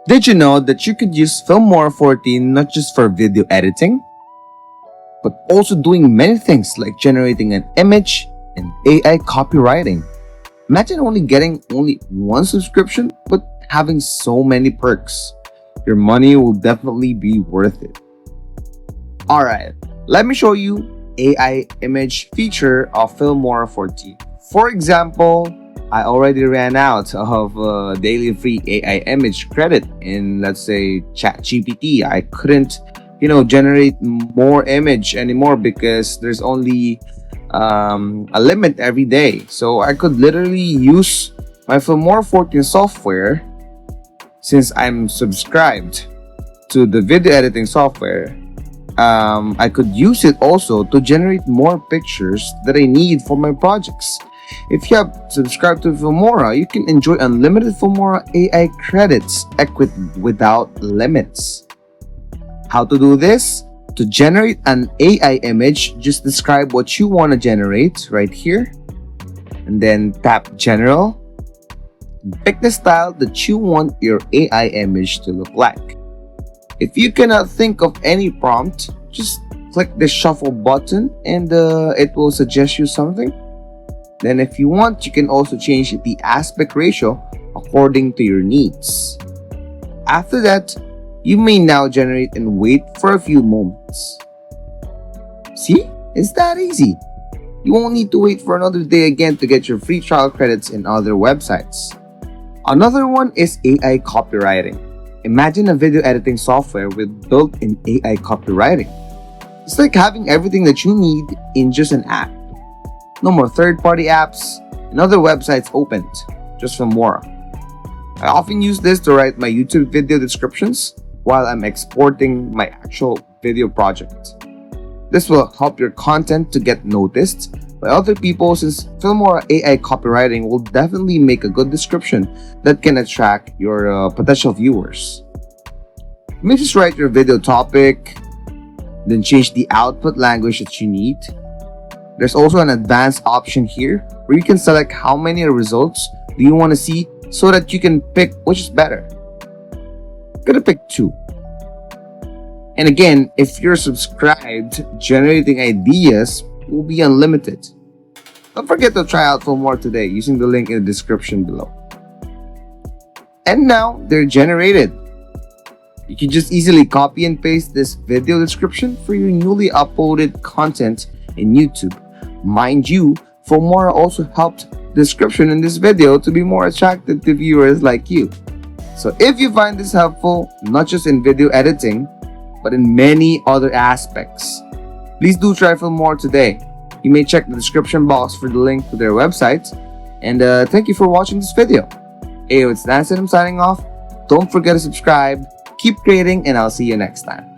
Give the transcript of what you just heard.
Did you know that you could use Filmora 14 not just for video editing, but also doing many things like generating an image and AI copywriting? Imagine only getting one subscription, but having so many perks. Your money will definitely be worth it. Alright, let me show you AI image feature of Filmora 14. For example, I already ran out of daily free AI image credit in, let's say, ChatGPT. I couldn't, generate more image anymore because there's only a limit every day. So I could literally use my Filmora 14 software since I'm subscribed to the video editing software. I could use it also to generate more pictures that I need for my projects. If you have subscribed to Filmora, you can enjoy unlimited Filmora AI credits equipped without limits. How to do this? To generate an AI image, just describe what you want to generate right here, and then tap General. Pick the style that you want your AI image to look like. If you cannot think of any prompt, just click the shuffle button and it will suggest you something. Then if you want, you can also change the aspect ratio according to your needs. After that, you may now generate and wait for a few moments. See? It's that easy. You won't need to wait for another day again to get your free trial credits in other websites. Another one is AI copywriting. Imagine a video editing software with built-in AI copywriting. It's like having everything that you need in just an app. No more third-party apps and other websites opened, just Filmora. I often use this to write my YouTube video descriptions while I'm exporting my actual video project. This will help your content to get noticed by other people, since Filmora AI copywriting will definitely make a good description that can attract your potential viewers. You may just write your video topic, then change the output language that you need. There's also an advanced option here where you can select how many results do you want to see so that you can pick which is better. I'm gonna pick 2. And again, if you're subscribed, generating ideas will be unlimited. Don't forget to try out Filmora today using the link in the description below. And now they're generated. You can just easily copy and paste this video description for your newly uploaded content in YouTube. Mind you, Filmora also helped the description in this video to be more attractive to viewers like you. So if you find this helpful, not just in video editing, but in many other aspects, please do try Filmora today. You may check the description box for the link to their website. And thank you for watching this video. Hey, it's Nancy and I'm signing off. Don't forget to subscribe, keep creating, and I'll see you next time.